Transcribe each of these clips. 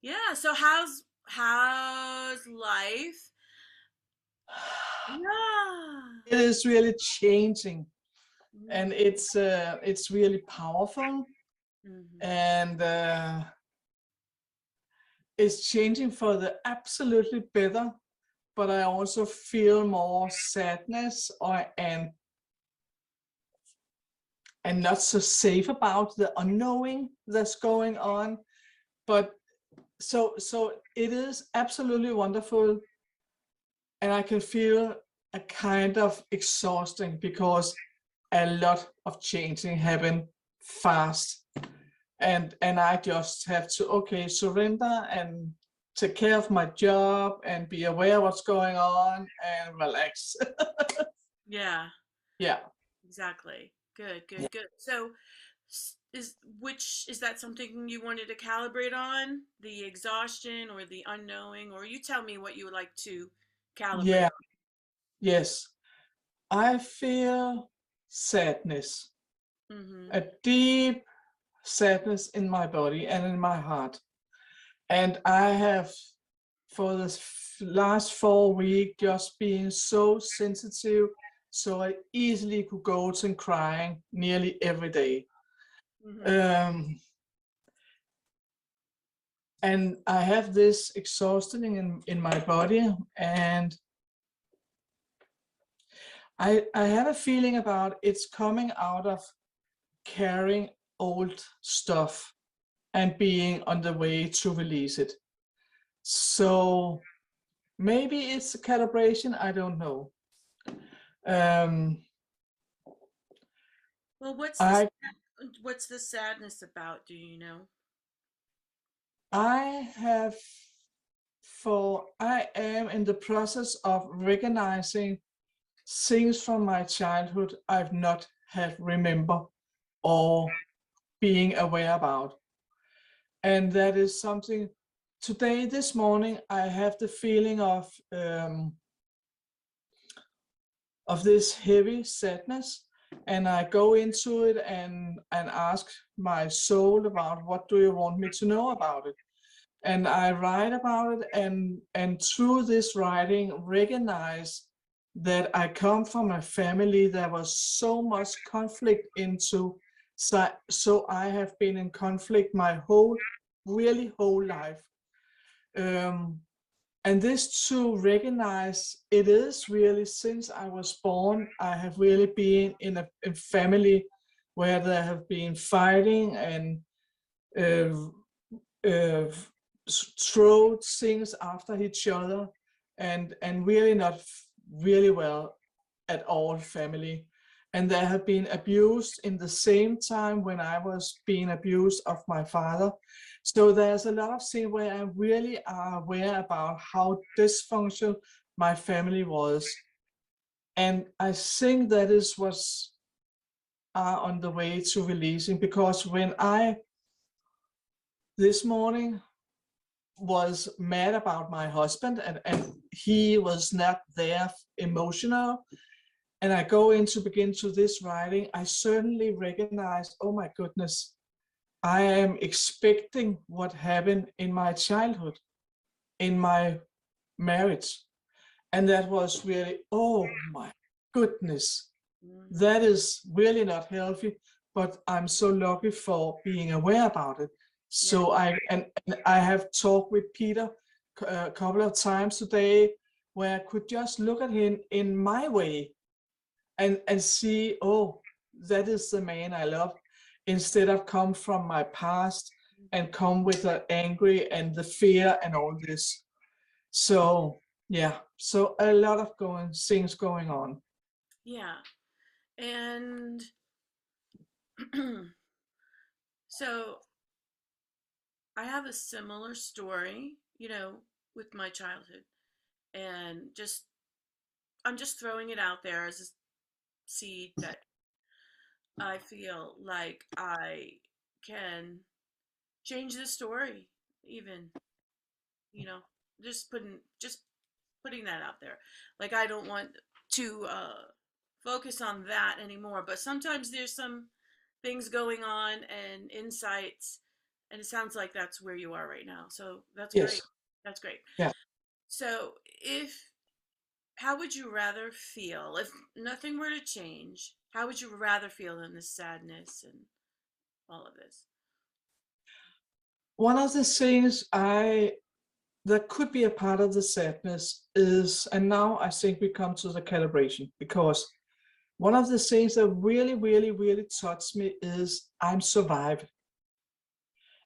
Yeah. So how's life? Yeah. It is really changing, and Mm-hmm. it's really powerful, Mm-hmm. and it's changing for the absolutely better. But I also feel more sadness and not so safe about the unknowing that's going on. But so it is absolutely wonderful, and I can feel a kind of exhausting because a lot of changing happen fast, and I just have to surrender and take care of my job and be aware of what's going on and relax. Yeah. Yeah. Exactly. Good. Yeah. Good. Good. So, is that something you wanted to calibrate on? The exhaustion or the unknowing, or you tell me what you would like to calibrate Yeah. Yes. I feel sadness, on? Mm-hmm. a deep sadness in my body and in my heart. And I have, for the last 4 weeks, just been so sensitive, so I easily could go to crying nearly every day. Mm-hmm. Um, and I have this exhausting in my body, and I have a feeling about it's coming out of carrying old stuff and being on the way to release it. So maybe it's a calibration, I don't know. Um, Well, I what's the sadness about? Do you know? I have I am in the process of recognizing things from my childhood I've not had remember or being aware about. And that is something today, this morning, I have the feeling of this heavy sadness, and I go into it and ask my soul about what do you want me to know about it, and I write about it, and through this writing recognize that I come from a family that was so much conflict into, so I have been in conflict my whole life. um, and this to recognize it is really since I was born, I have really been in a family where there have been fighting and uh, uh, throw things after each other, and really not really well at all family. And there have been abused in the same time when I was being abused of my father. So there's a lot of things where I really are aware about how dysfunctional my family was. And I think that is what's are on the way to releasing, because when I this morning was mad about my husband, and he was not there emotional, and I go in to begin to this writing, I certainly recognize, oh my goodness, I am expecting what happened in my childhood, in my marriage. And that was really, oh my goodness, Mm-hmm. that is really not healthy. But I'm so lucky for being aware about it. Yeah. So and I have talked with Peter a couple of times today, where I could just look at him in my way and see, oh, that is the man I love, instead of come from my past and come with the angry and the fear and all this. So yeah, so a lot of going things going on. Yeah. And so I have a similar story, with my childhood, and I'm just throwing it out there as a seed that I feel like I can change the story, even, you know, just putting that out there. Like I don't want to focus on that anymore, but sometimes there's some things going on and insights And it sounds like that's where you are right now. So that's great. Yes. That's great. Yeah. So if how would you rather feel if nothing were to change? How would you rather feel in this sadness and all of this? One of the things that could be a part of the sadness is, and now I think we come to the calibration, because one of the things that really, really, really touched me is I'm surviving.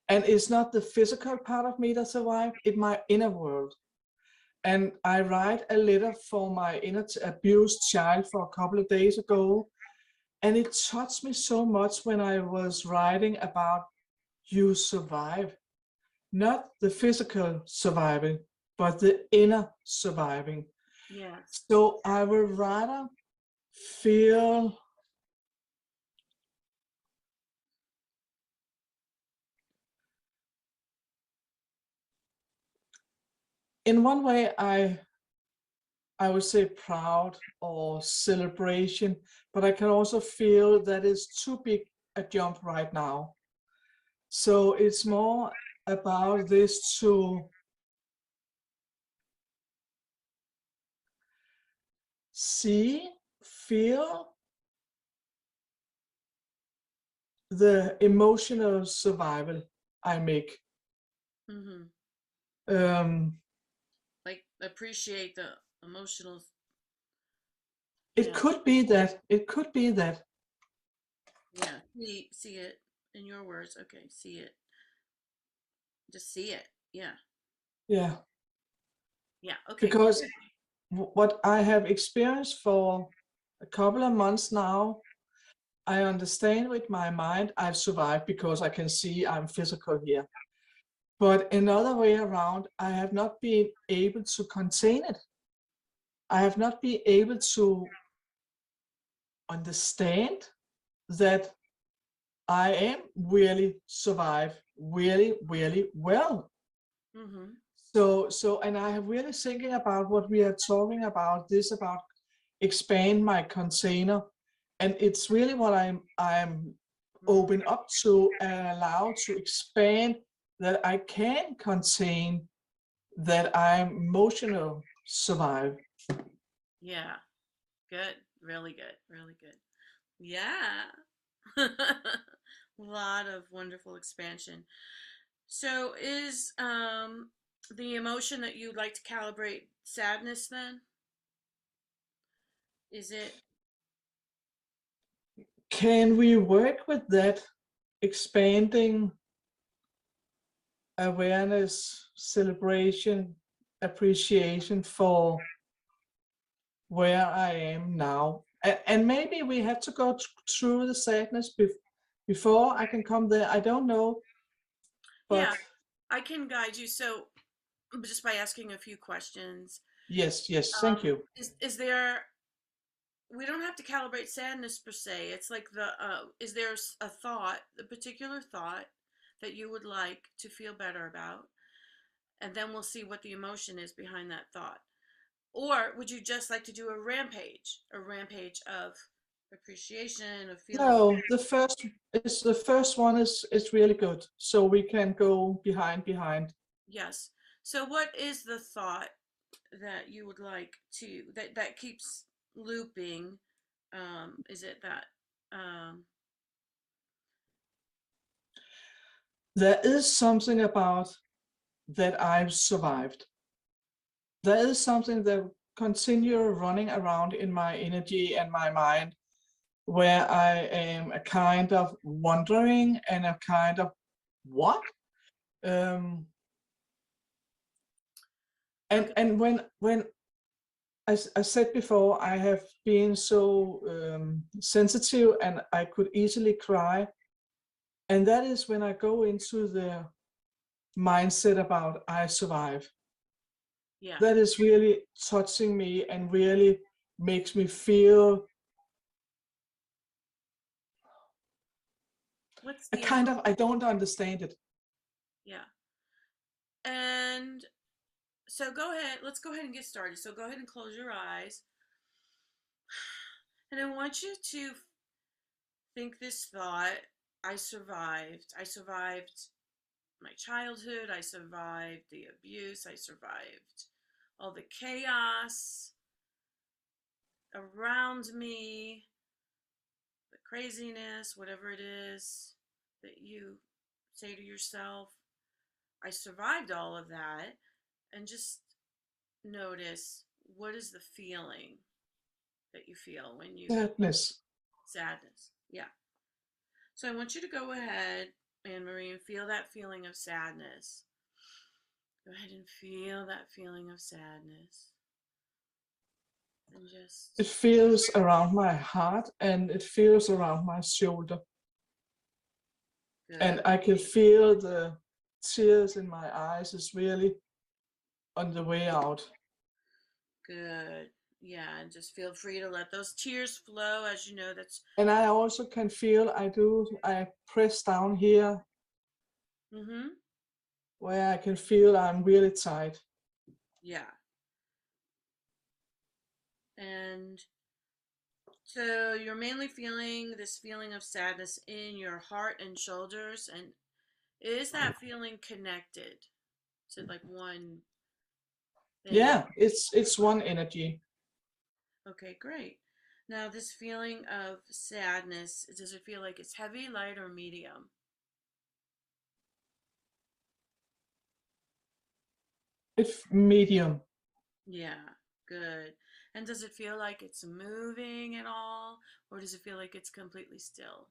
And it's not the physical part of me that survived, it's my inner world. And I write a letter for my inner abused child for a couple of days ago. And it touched me so much when I was writing about you survive. Not the physical surviving, but the inner surviving. Yes. So I would rather feel, in one way, I would say proud or celebration, but I can also feel that it's too big a jump right now. So it's more about this to see, feel the emotional survival I make. Mm-hmm. Um, Like appreciate the emotional. it Yeah. could be that. It could be that. Yeah. See it in your words. Okay. See it. Just see it. Yeah. Yeah, Yeah. Okay. because what I have experienced for a couple of months now, I understand with my mind I've survived because I can see I'm physical here. But another way around, I have not been able to contain it. I have not been able to understand that I am really survive really, really well. Mm-hmm. So, and I have really thinking about what we are talking about, this about expand my container. And it's really what I'm Mm-hmm. open up to and allow to expand, that I can contain, that I'm emotional survive. Yeah. Good. Really good. Really good. Yeah. A lot of wonderful expansion. So is the emotion that you'd like to calibrate sadness then? Is it Can we work with that, expanding awareness, celebration, appreciation for where I am now? And maybe we have to go through the sadness before I can come there. I don't know, yeah, but I can guide you. So just by asking a few questions. yes, yes, thank you. Is there we don't have to calibrate sadness per se. It's like the is there a thought, a particular thought that you would like to feel better about? And then we'll see what the emotion is behind that thought. Or would you just like to do a rampage of appreciation, of feeling? No, the first one is really good. So we can go behind. Yes. So what is the thought that you would like to that keeps looping? Is it that um There is something about that I've survived. There is something that continue running around in my energy and my mind, where I am a kind of wondering and a kind of what? Um, okay. and when I said before, I have been so sensitive and I could easily cry. And that is when I go into the mindset about I survive. Yeah. That is really touching me and really makes me feel What's a the kind of, I don't understand it. yeah. And so go ahead. Let's go ahead and get started. So go ahead and close your eyes. And I want you to think this thought: I survived. I survived my childhood. I survived the abuse. I survived all the chaos around me, the craziness, whatever it is that you say to yourself. I survived all of that. And just notice, what is the feeling that you feel when you Sadness. sadness? Yeah. So I want you to go ahead, Anne Marie, and feel that feeling of sadness. Go ahead and feel that feeling of sadness. And It just feels around my heart and it feels around my shoulder. And good, I can feel the tears in my eyes is really on the way out. good. Yeah, and just feel free to let those tears flow. As you know, that's And I also can feel I press down here mm-hmm. where I can feel I'm really tight. Yeah. And so you're mainly feeling this feeling of sadness in your heart and shoulders. And is that feeling connected to like one thing? Yeah, it's one energy. Okay, great. Now, this feeling of sadness, does it feel like it's heavy, light, or medium? It's medium. Yeah, good. And does it feel like it's moving at all, or does it feel like it's completely still?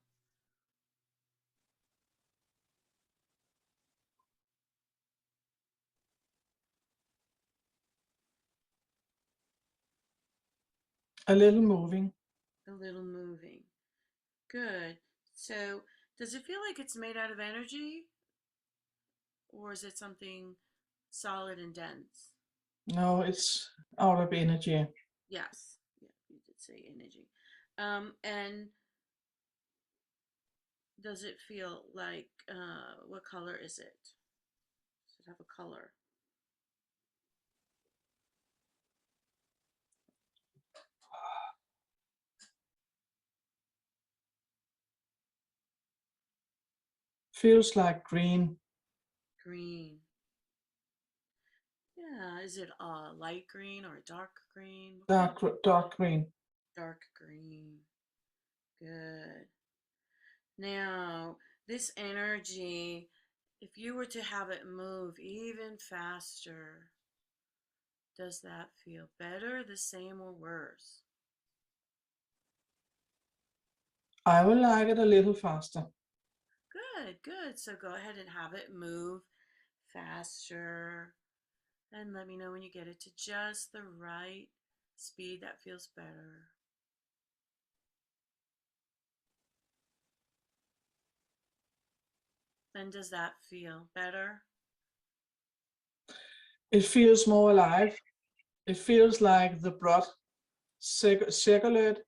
A little moving. A little moving. Good. So, does it feel like it's made out of energy, or is it something solid and dense? No, it's out of energy. Yes. Yeah, you did say energy. And does it feel like what color is it? Does it have a color? Feels like green. Green. Yeah. Is it a light green or a dark green? What kind of Dark green. dark green? Good. Now, this energy, if you were to have it move even faster, does that feel better, the same, or worse? I would like it a little faster. Good, good. So go ahead and have it move faster. And let me know when you get it to just the right speed that feels better. And does that feel better? It feels more alive. It feels like the blood circulate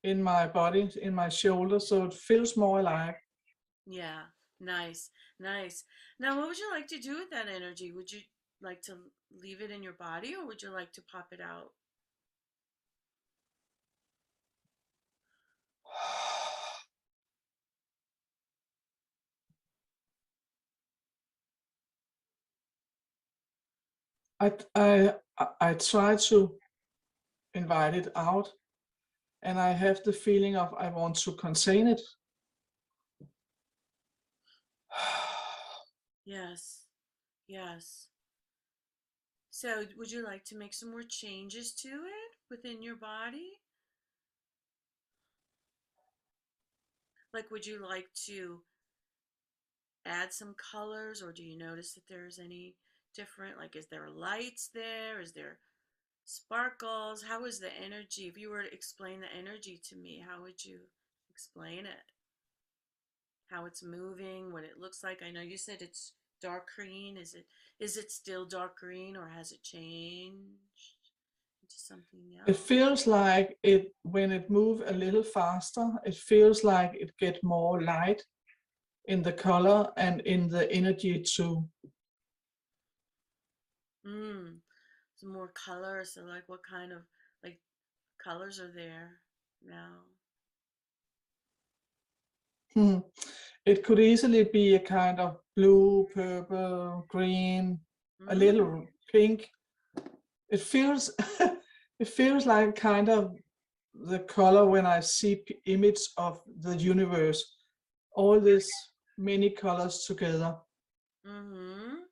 in my body, in my shoulder, so it feels more alive. Yeah, nice, nice. Now, what would you like to do with that energy? Would you like to leave it in your body or would you like to pop it out? I try to invite it out, and I have the feeling of I want to contain it. Yes, yes. So, would you like to make some more changes to it within your body? Like, would you like to add some colors, or do you notice that there's any different? Like, is there lights there? Is there sparkles? How is the energy? If you were to explain the energy to me, how would you explain it? How it's moving, what it looks like? I know you said it's dark green. Is it still dark green or has it changed into something It else? feels like it when it moves a little faster, it feels like it gets more light in the color and in the energy too. Mm, some more colors. So like what kind of like colors are there now? Hmm. It could easily be a kind of blue, purple, green, a Mm. little pink. It feels it feels like kind of the color when I see image of the universe, all these many colors together. Mm-hmm.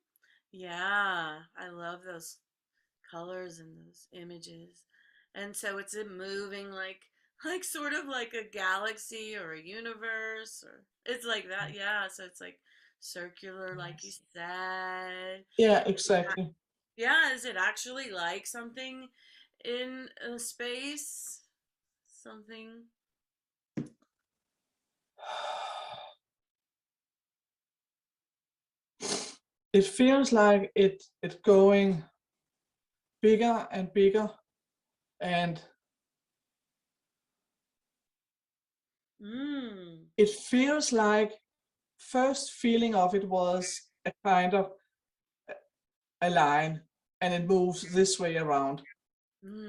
Yeah, I love those colors and those images. And so it's it moving like sort of like a galaxy or a universe or it's like that. Yeah, so it's like circular like you Yes. said. Yeah, exactly. Yeah, is it actually like something in space? Something. It feels like it going bigger and bigger, and Mm. it feels like first feeling of it was a kind of a line, and it moves this way around.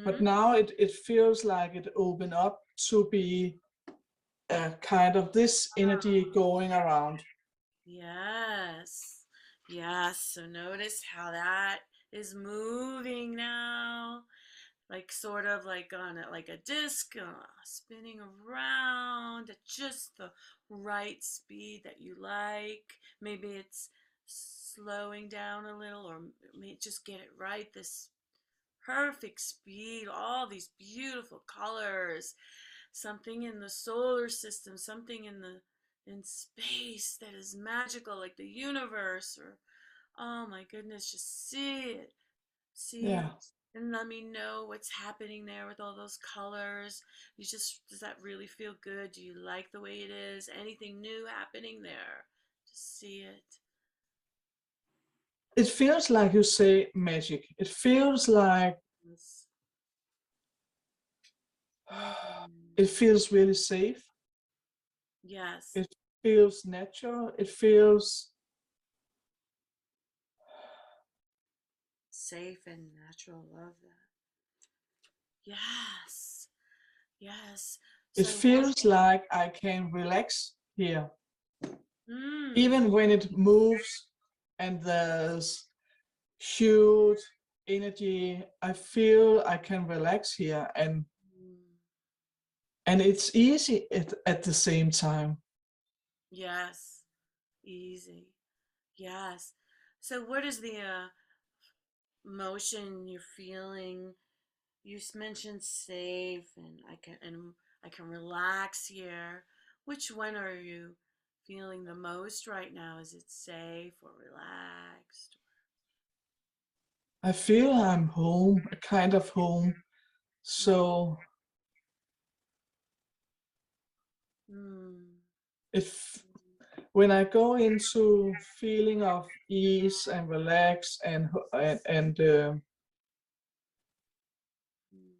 But Mm-hmm. now it feels like it opened up to be a kind of this energy going around. Yes. Yes. So notice how that is moving now. Like sort of like on it like a disc spinning around at just the right speed that you like. Maybe it's slowing down a little or may just get it right this perfect speed, all these beautiful colors, something in the solar system, something in space that is magical like the universe or oh my goodness, just see it Yeah, and let me know what's happening there with all those colors. You just does that really feel good? Do you like the way it is? Anything new happening there? Just see it. it feels like you say magic. It feels like Yes. Mm. it feels really safe. Yes. It feels natural. It feels Safe and natural. Love that. Yes. Yes. it So what? feels like I can relax here, Mm. even when it moves and there's huge energy. I feel I can relax here, Mm. and it's easy at the same time. Yes. Easy. Yes. So what is the motion you're feeling? You mentioned safe and I can relax here. Which one are you feeling the most right now? Is it safe or relaxed? I feel I'm home, a kind of home. Mm. So Mm. if when I go into feeling of ease and relax and Mm.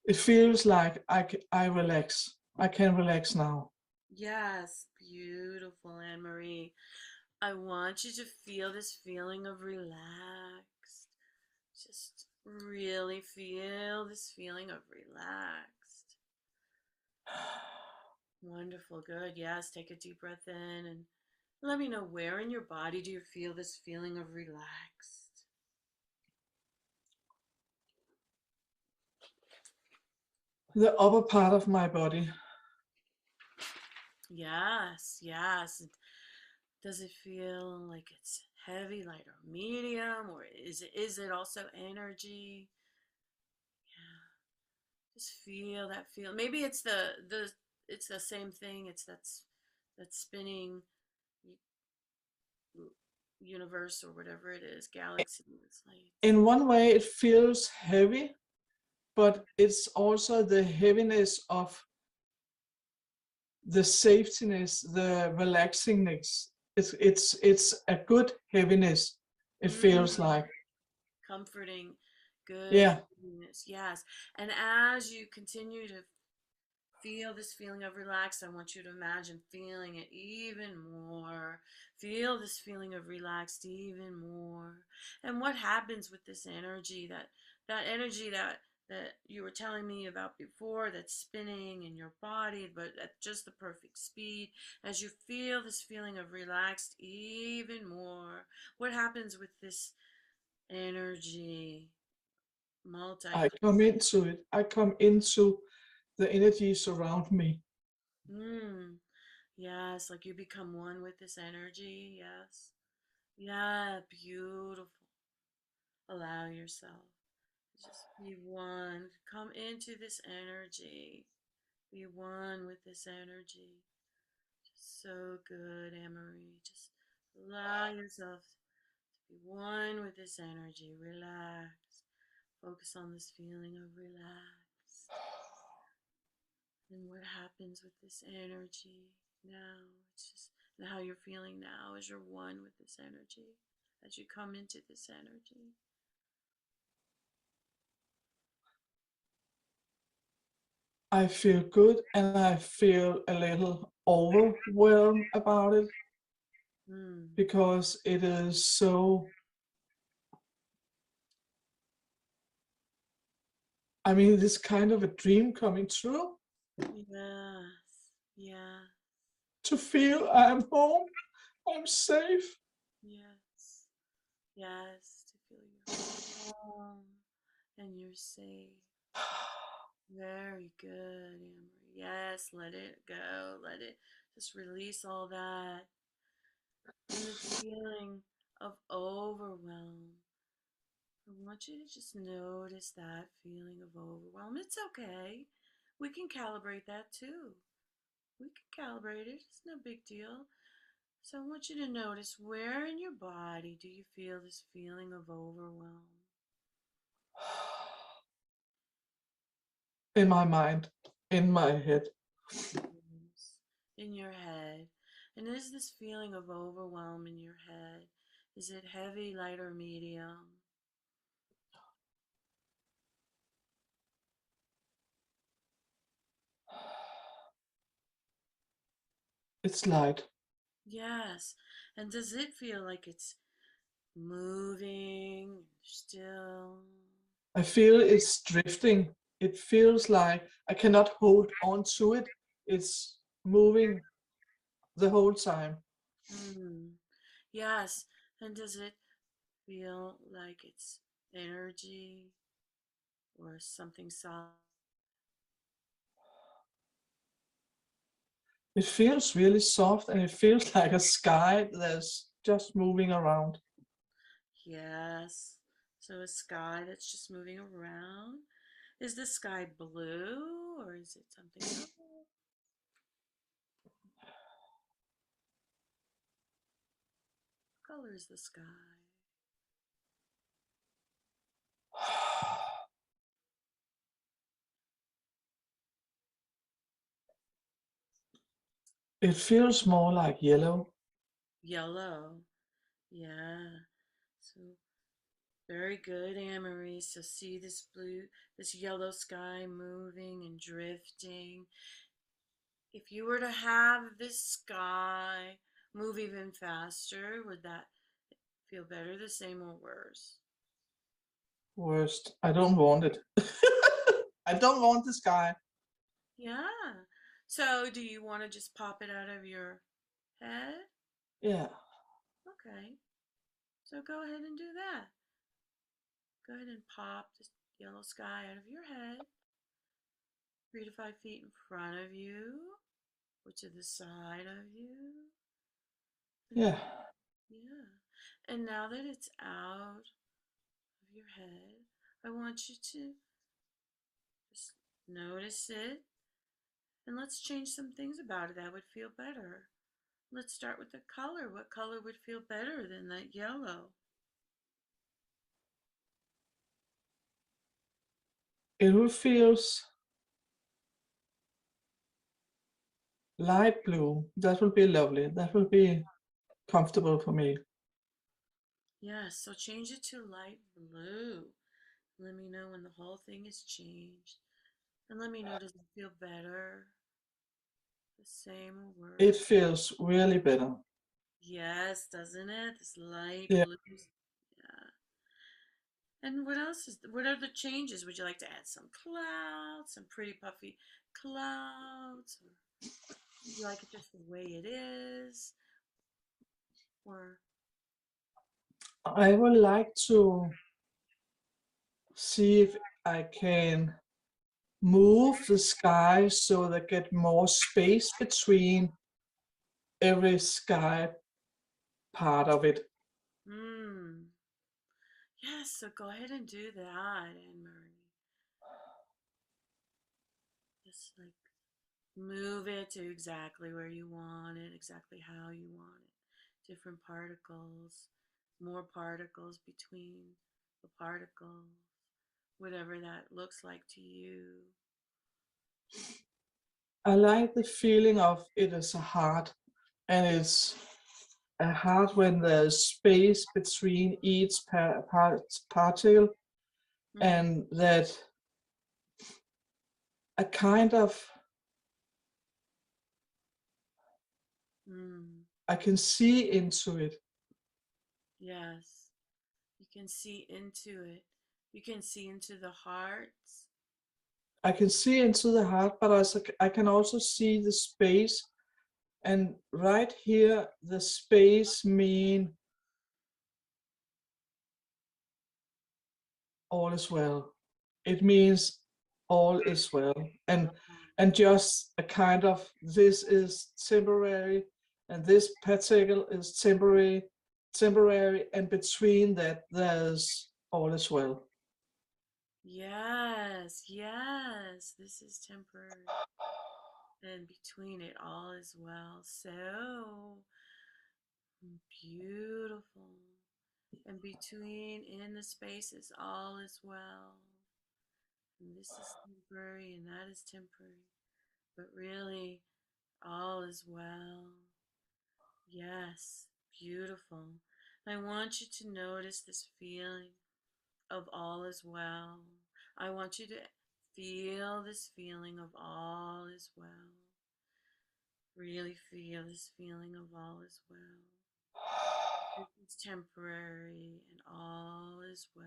it feels like I relax. I can relax now. Yes, beautiful, Anne Marie. I want you to feel this feeling of relaxed. Just really feel this feeling of relaxed. Wonderful, good. Yes, take a deep breath in and let me know where in your body do you feel this feeling of relaxed. The upper part of my body. Yes, yes. Does it feel like it's heavy, light, or medium, or is it also energy? Yeah, just feel that feel. Maybe it's the it's the same thing. It's that spinning universe or whatever it is, galaxy. It's like In one way, it feels heavy, but it's also the heaviness of the safetiness, the relaxingness. It's a good heaviness. It feels mm, like, comforting, good yeah. happiness. Yes. And as you continue to feel this feeling of relaxed, I want you to imagine feeling it even more. Feel this feeling of relaxed even more. And what happens with this energy that energy that you were telling me about before that's spinning in your body, but at just the perfect speed. As you feel this feeling of relaxed even more, what happens with this energy? I Multi. come into it. I come into the energies around me. Mm, yes, like you become one with this energy. Yes. Yeah, beautiful. Allow yourself to just be one. Come into this energy. Be one with this energy. Just so good, Anne-Marie. Just allow yourself to be one with this energy. Relax. Focus on this feeling of relaxed. And what happens with this energy now? It's just and how you're feeling now as you're one with this energy. As you come into this energy. I feel good and I feel a little overwhelmed about it Mm. because it is so, I mean, this kind of a dream coming true Yes. Yeah. to feel I'm home, I'm safe. Yes. Yes. To feel you're home and you're safe. Very good, Amory. Yes, let it go. Let it just release all that. And this feeling of overwhelm. I want you to just notice that feeling of overwhelm. It's okay. We can calibrate that too. We can calibrate it. It's no big deal. So I want you to notice where in your body do you feel this feeling of overwhelm? In my mind, in my head. Yes. In your head. And is this feeling of overwhelm in your head? Is it heavy, light, or medium? It's light. Yes. And does it feel like it's moving still? I feel it's drifting. It feels like I cannot hold on to it. It's moving the whole time. Hmm. Yes. And does it feel like it's energy or something solid? It feels really soft and it feels like a sky that's just moving around. Yes. So a sky that's just moving around. Is the sky blue or is it something else? What color is the sky? It feels more like yellow. Yellow. Yeah. So very good, Anne-Marie. So see this blue, this yellow sky moving and drifting. If you were to have this sky move even faster, would that feel better, the same, or worse? Worst. I don't want it. I don't want the sky. Yeah. So do you want to just pop it out of your head? Yeah. Okay. So go ahead and do that. Go ahead and pop this yellow sky out of your head, 3 to 5 feet in front of you, or to the side of you. And Yeah. yeah. And now that it's out of your head, I want you to just notice it and let's change some things about it that would feel better. Let's start with the color. What color would feel better than that yellow? It feels light blue. That will be lovely. That will be comfortable for me. Yes, so change it to light blue. Let me know when the whole thing is changed. And let me know, does it feel better? The same or It worse? feels really better. Yes, doesn't it? This light Yeah. blue. Yeah. And what else is, what are the changes? Would you like to add some clouds, some pretty puffy clouds? Or would you like it just the way it is? Or, I would like to see if I can move the sky so that get more space between every sky part of it. hmm. Yes, so go ahead and do that, Anne Marie. Just like move it to exactly where you want it, exactly how you want it. Different particles, more particles between the particles, whatever that looks like to you. I like the feeling of it as a heart, and it's a heart when there's space between each particle, Mm, and that a kind of mm, I can see into it. yes, you can see into it. You can see into the hearts. I can see into the heart, but I can also see the space. And right here, the space mean all is well. It means all is well. And just a kind of this is temporary and this particle is temporary, and between that there's all is well. Yes, yes, this is temporary. And between it all is well. So beautiful. And between in the spaces all is well. And this is temporary and that is temporary. But really all is well. Yes, beautiful. I want you to notice this feeling of all is well. I want you to feel this feeling of all is well. Really feel this feeling of all is well. This is temporary and all is well.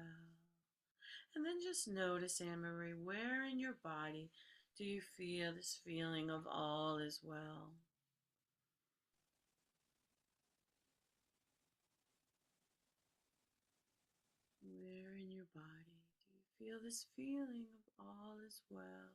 And then just notice, Anne Marie, where in your body do you feel this feeling of all is well? Where in your body do you feel this feeling of all is well?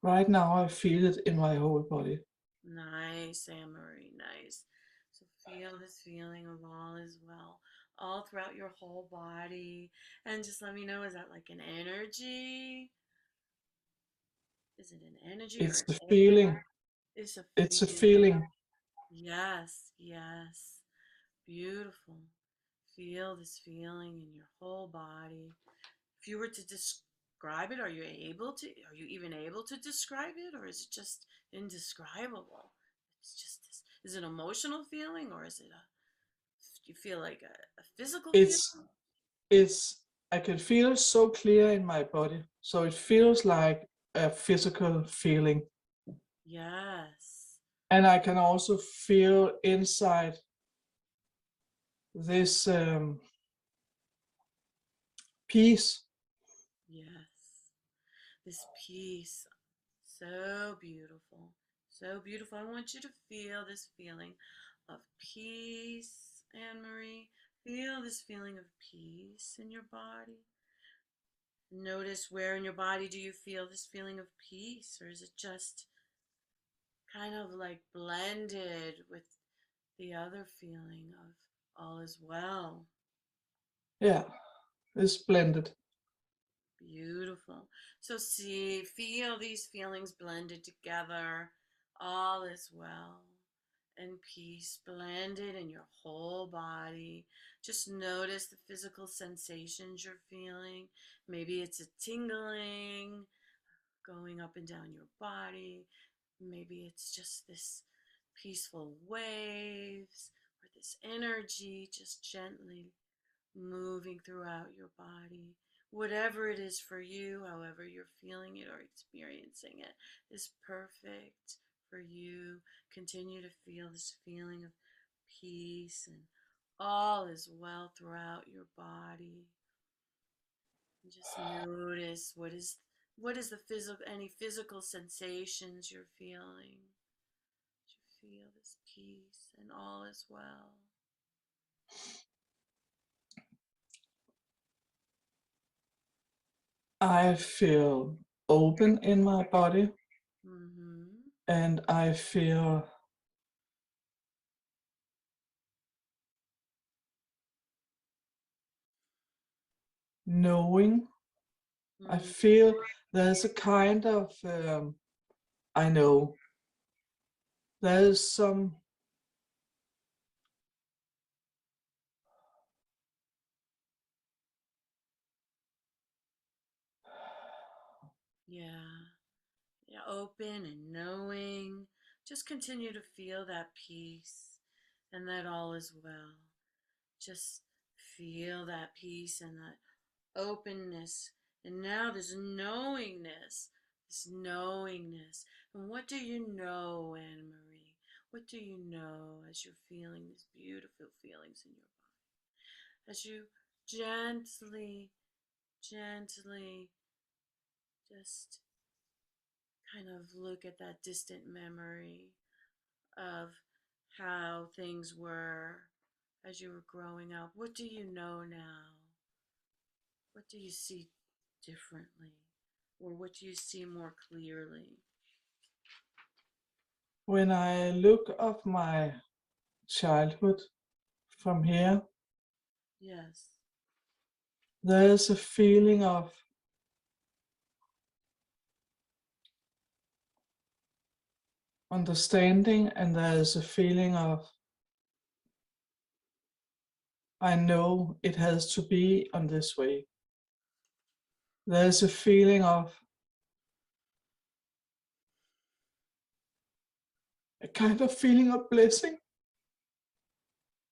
Right now, I feel it in my whole body. Nice, Anne Marie, nice. So feel this feeling of all is well all throughout your whole body. And just let me know, is that like an energy? Is it an energy or It's a an feeling. air? It's a It's a feeling. feeling. Yes, yes. Beautiful. Feel this feeling in your whole body. If you were to describe it, are you able to? Are you even able to describe it, or is it just indescribable? It's just this. Is it an emotional feeling, or is it a? Do you feel like a physical It's feeling? it's I can feel so clear in my body. So it feels like a physical feeling. Yes, And I can also feel inside this peace. yes. This peace, so beautiful, so beautiful. I want you to feel this feeling of peace, Anne Marie. Feel this feeling of peace in your body. Notice where in your body do you feel this feeling of peace, or is it just kind of like blended with the other feeling of all is well? Yeah, it's blended. Beautiful. So see, feel these feelings blended together. All is well. And peace blended in your whole body. Just notice the physical sensations you're feeling. Maybe it's a tingling going up and down your body. Maybe it's just this peaceful waves or this energy just gently moving throughout your body. Whatever it is for you, however you're feeling it or experiencing it, is perfect. for you. Continue to feel this feeling of peace, and all is well throughout your body. And just notice what is the physical, any physical sensations you're feeling. You feel this peace and all is well. I feel open in my body, Mm-hmm. and I feel knowing. I Mm. feel there's a kind of, I know, there's some, Yeah. Yeah, open and knowing. Just continue to feel that peace and that all is well. Just feel that peace and that openness. And now this knowingness, this knowingness. And what do you know, Anne Marie? What do you know as you're feeling these beautiful feelings in your body? As you gently, gently just kind of look at that distant memory of how things were as you were growing up. What do you know now? What do you see differently? Or what do you see more clearly? when I look of my childhood from here, Yes. there's a feeling of understanding, and there's a feeling of, I know it has to be on this way. There's a feeling of a kind of feeling of blessing.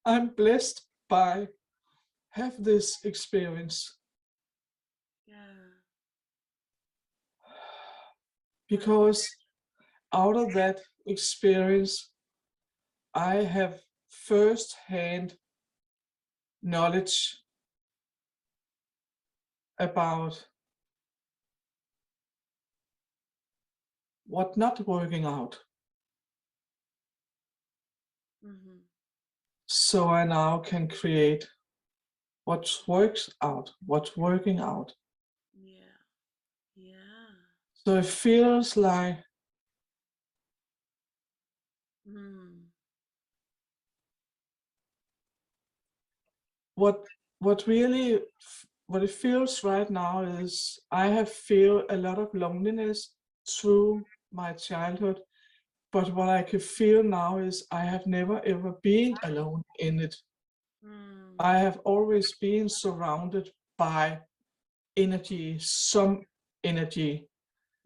I'm blessed by have this experience, Yeah. because out of that experience I have first-hand knowledge about what not working out. Mm-hmm. So I now can create what works out, what's working out. Yeah. Yeah. So it feels like Mm. what what really what it feels right now is I have feel a lot of loneliness through my childhood, but what I can feel now is I have never ever been alone in it. Mm. I have always been surrounded by energy, some energy,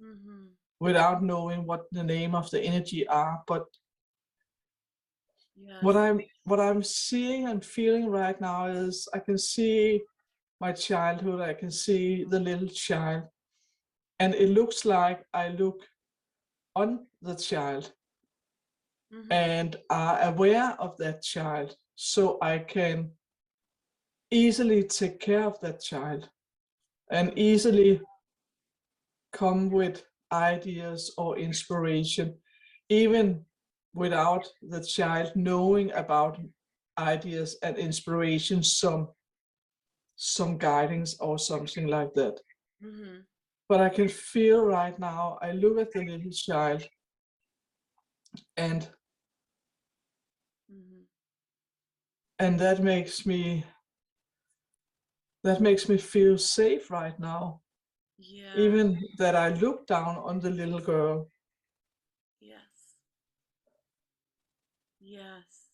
Mm-hmm. without knowing what the name of the energy are. But what Yes. I'm seeing and feeling right now is I can see my childhood, I can see the little child, and it looks like I look on the child Mm-hmm. and are aware of that child, so I can easily take care of that child and Mm. easily come with ideas or inspiration, even without the child knowing about ideas and inspiration, some guidance or something like that. Mm-hmm. But I can feel right now, I look at the little child, and Mm-hmm. and that makes me feel safe right now, Yeah. even that I look down on the little girl. Yes. Yes.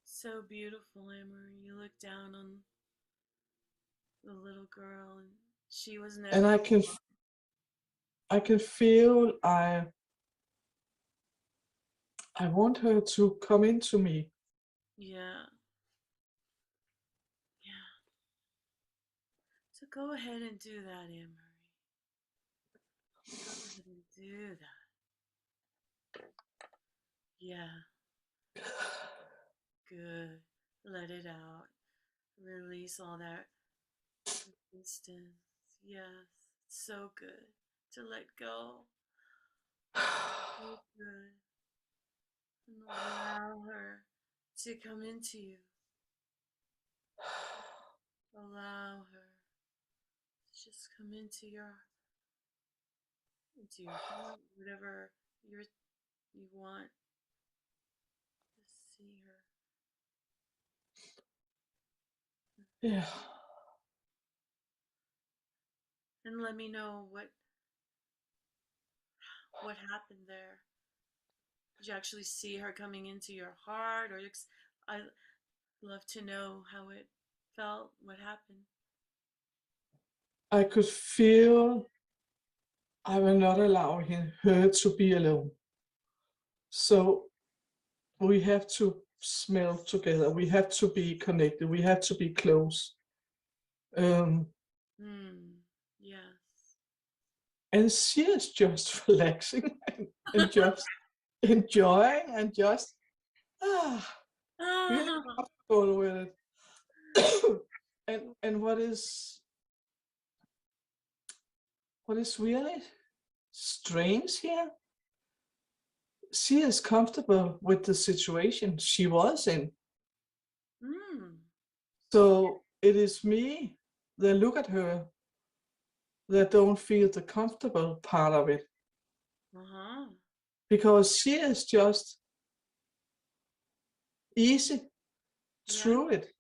So beautiful, Emery. You look down on the little girl, and she was And never. I can feel I want her to come into me. Yeah. Yeah. So go ahead and do that, Emery. Go ahead and Do that. Yeah. Good. Let it out. Release all that resistance. Yes. So good to let go. So good. And allow her to come into you. Allow her to just come into your heart, whatever you want to see her. Yeah. And let me know what happened there. Did you actually see her coming into your heart, or I love to know how it felt, what happened. I could feel I will not allow her to be alone. So we have to smell together. We have to be connected. We have to be close. Yes. And she is just relaxing and just enjoying and just really Ah, comfortable with it. and what is really strange here, she is comfortable with the situation she was in. So it is me that look at her that don't feel the comfortable part of it, because she is just easy yeah, through it.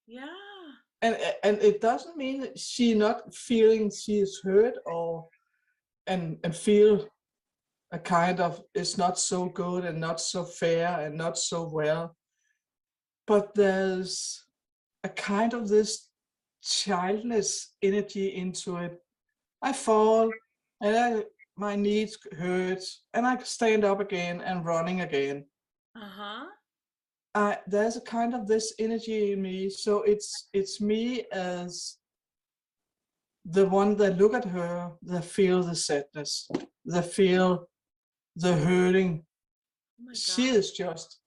yeah. And it doesn't mean that she not feeling she is hurt or and feel a kind of it's not so good and not so fair and not so well. But there's a kind of this childless energy into it. I fall and my knees hurt and I stand up again and running again. Uh-huh. There's a kind of this energy in me. So it's me as the one that look at her, that feel the sadness, that feel the hurting. Oh my She god. is just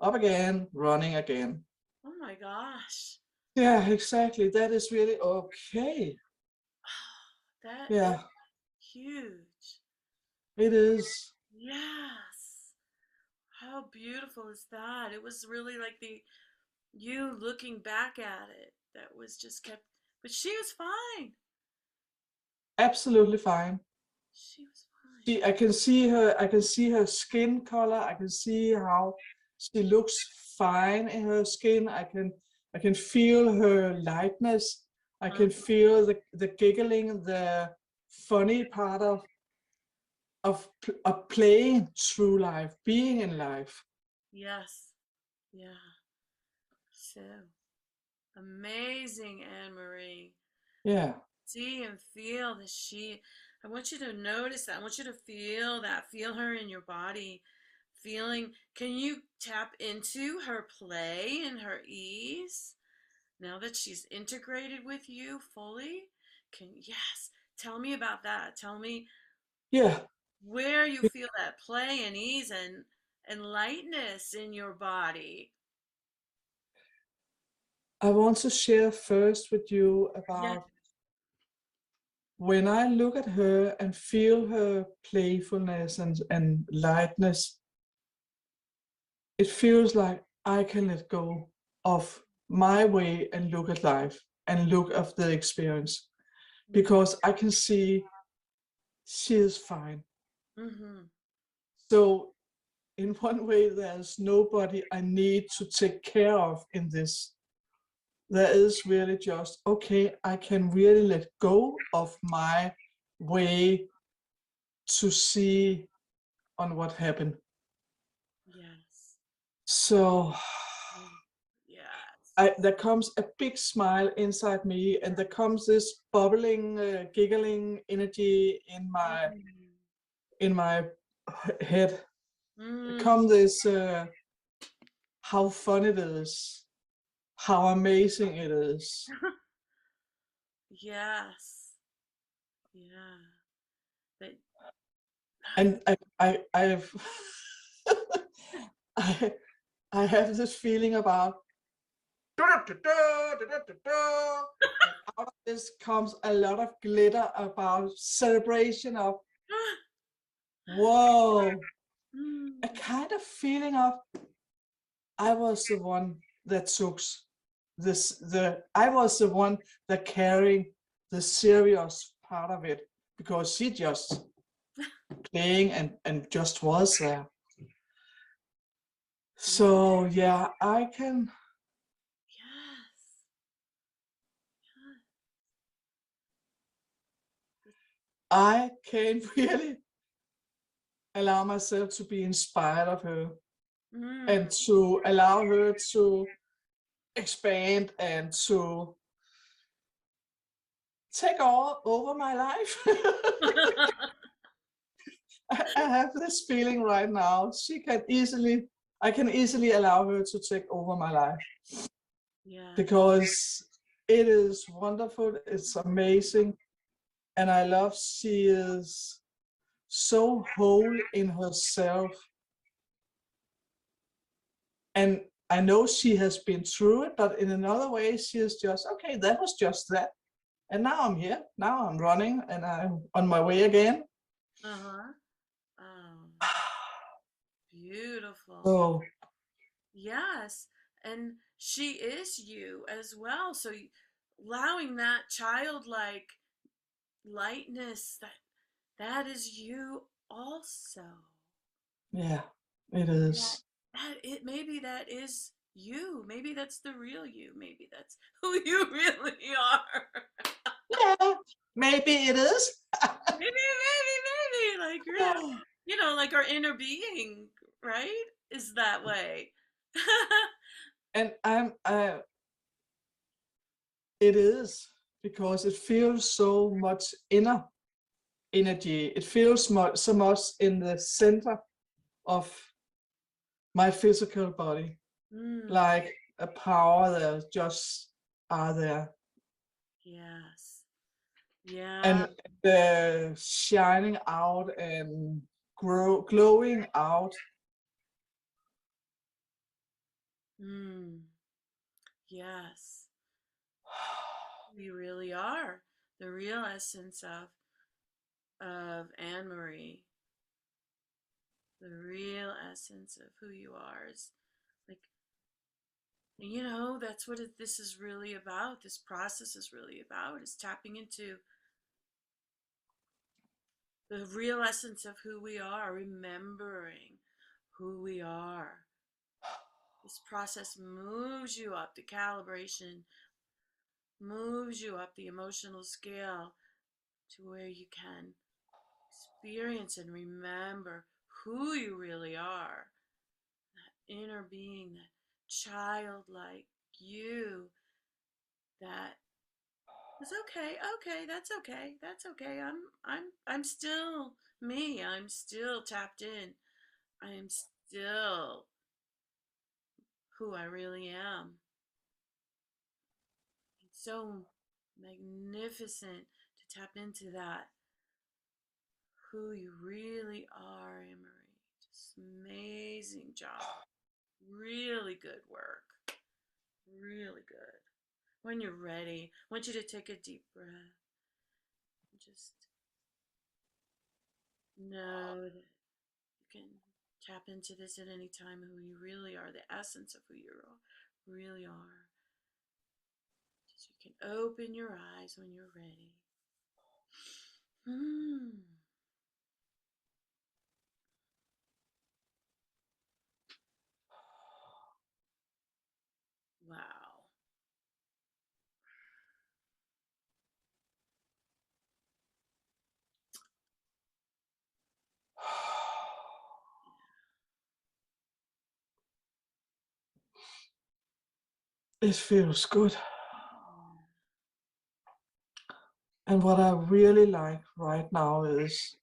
up again, running again. Oh my gosh. Yeah, exactly. That is really okay. That is Yeah, huge. it is. Yes. How beautiful is that? It was really like you looking back at it that was just kept, but she was fine. Absolutely fine. She was fine. I can see her skin color. I can see how she looks fine in her skin. I can feel her lightness. I Uh, can feel the giggling, the funny part of playing through life, being in life. yes. Yeah. So amazing, Anne Marie. Yeah. See and feel that I want you to notice that. I want you to feel that. Feel her in your body. Feeling, can you tap into her play and her ease now that she's integrated with you fully? Yes, tell me about that. Tell me Yeah. where you feel that play and ease and lightness in your body. I want to share first with you Yeah. about when I look at her and feel her playfulness and lightness. It feels like I can let go of my way and look at life and look at the experience, Mm-hmm. because I can see she is fine. Mm-hmm. So in one way, there's nobody I need to take care of in this. There is really just, okay, I can really let go of my way to see on what happened. Yes. So Mm. Yes. there comes a big smile inside me, and there comes this bubbling, giggling energy Mm. in my head. There Mm. comes this how fun it is, how amazing it is. Yes. Yeah. That. And I've I, I have this feeling about, and out of this comes a lot of glitter about celebration of, whoa, a Mm. kind of feeling of, I was the one that took this, I was the one that carrying the serious part of it, because she just playing and just was there. So yeah, Yes. I can really allow myself to be inspired of her, Mm. and to allow her to expand and to take all over my life. I have this feeling right now. I can easily allow her to take over my life, Yes. because it is wonderful. It's amazing. And I love she is so whole in herself. And I know she has been through it, but in another way, she is just, okay, that was just that. And now I'm here. Now I'm running and I'm on my way again. Uh-huh. Oh, beautiful. So Yes. And she is you as well. So allowing that childlike lightness, that is you also. yeah, it That is. that it maybe that is you. Maybe that's the real you. Maybe that's who you really are. Yeah, maybe it is. Maybe, like real, like our inner being, right? Is that way. And it is, because it feels so much inner energy. It feels so much in the center of my physical body, Mm, like a power that just are there, yes. Yeah. and the shining out and glowing out. Mm, yes. We really are the real essence of Anne Marie. The real essence of who you are is like, that's what this is really about. This process is really about, is tapping into the real essence of who we are, remembering who we are. This process moves you up the calibration, moves you up the emotional scale to where you can experience and remember who you really are. That inner being, that childlike you, that is okay, okay, that's okay, that's okay. I'm still me. I'm still tapped in. I am still who I really am. It's so magnificent to tap into that, who you really are, Emery. Just amazing job. Really good work. Really good. When you're ready, I want you to take a deep breath. Just know that you can tap into this at any time, who you really are, the essence of who you really are. Just you can open your eyes when you're ready. Mm. Wow. It feels good. Yeah. And what I really like right now is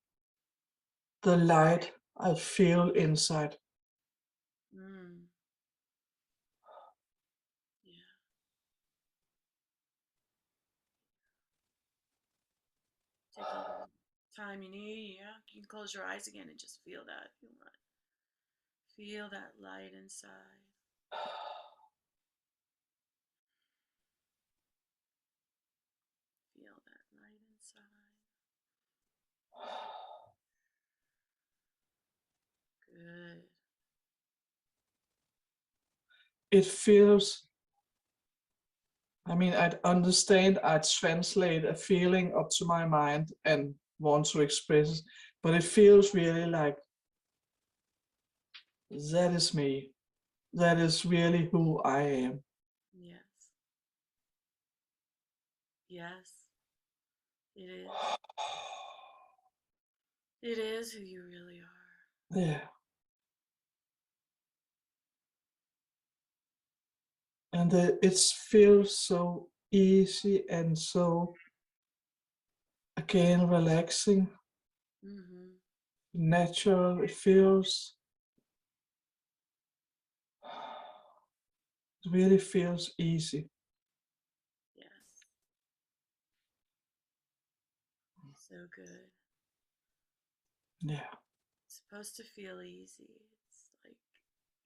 the light I feel inside. Mm. Yeah. Take a time you need. Yeah, you can close your eyes again and just feel that. Feel that light inside. Feel that light inside. Good. It feels, I mean, I'd understand, I'd translate a feeling up to my mind and want to express it, but it feels really like that is me. That is really who I am. Yes. Yes. It is. It is who you really are. Yeah. And it feels so easy and so, again, relaxing, Mm-hmm. natural. It feels, it really feels easy. Yes. So good. Yeah. It's supposed to feel easy. It's like,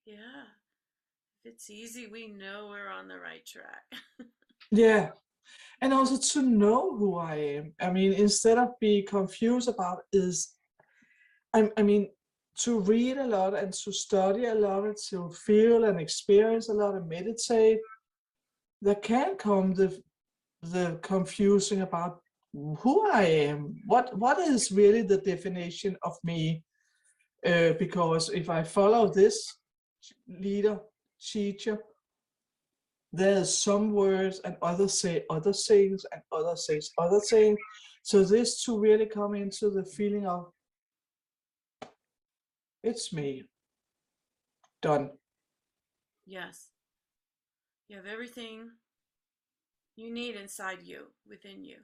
yeah, if it's easy, we know we're on the right track. Yeah. And also to know who I am. I mean, instead of being confused about I mean, to read a lot and to study a lot, to feel and experience a lot and meditate, there can come the confusing about who I am. What is really the definition of me? Because if I follow this leader, teacher, there's some words and others say other things and others say other things. So this to really come into the feeling of it's me, done. Yes. You have everything you need inside you, within you.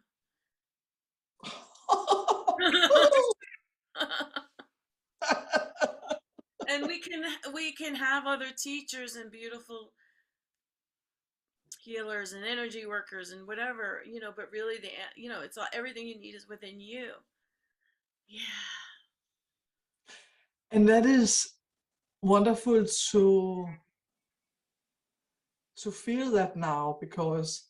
And we can have other teachers and beautiful healers and energy workers and whatever, but really it's all, everything you need is within you. Yeah. And that is wonderful to feel that now, because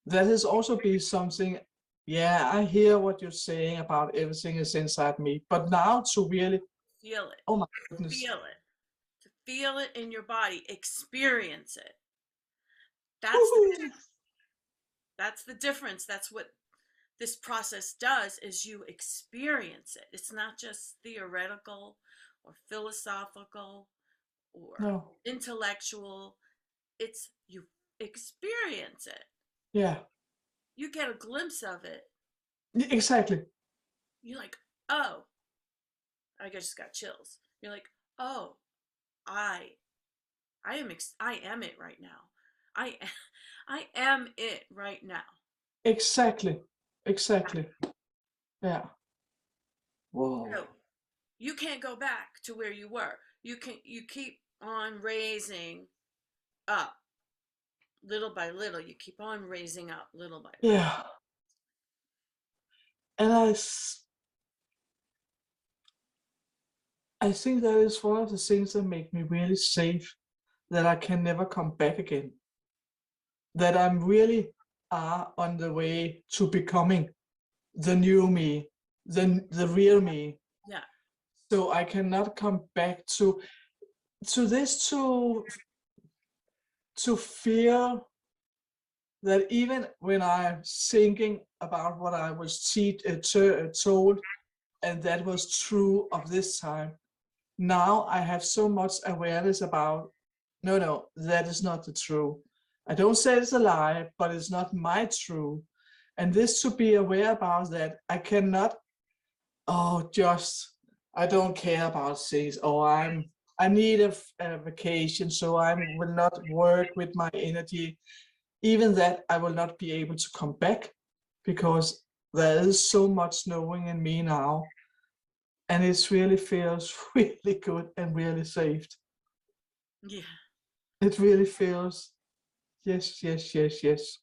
that has also been something, yeah, I hear what you're saying about everything is inside me, but now to really, Feel it. oh my goodness, Feel it. To feel it in your body, experience it. That's the woohoo, that's the difference. That's what this process does, is you experience it. It's not just theoretical or philosophical or no, intellectual. It's you experience it. yeah, You get a glimpse of it. exactly, You're like, oh, I just got chills. You're like, oh, I I am it right now. I I am it right now. exactly, exactly, yeah, whoa, So you can't go back to where you were. You keep on raising up little by little. You keep on raising up little by little. yeah, and I think that is one of the things that make me really safe, that I can never come back again, that I'm really are on the way to becoming the new me, the real me. Yeah. So I cannot come back to this to feel that even when I'm thinking about what I was told, and that was true of this time, now I have so much awareness about, no, that is not the truth. I don't say it's a lie, but it's not my truth. And this to be aware about that, I cannot, just, I don't care about things, I need a vacation, so I will not work with my energy. Even that, I will not be able to come back, because there is so much knowing in me now, and it really feels really good and really safe. Yeah. It really feels, yes, yes, yes, yes.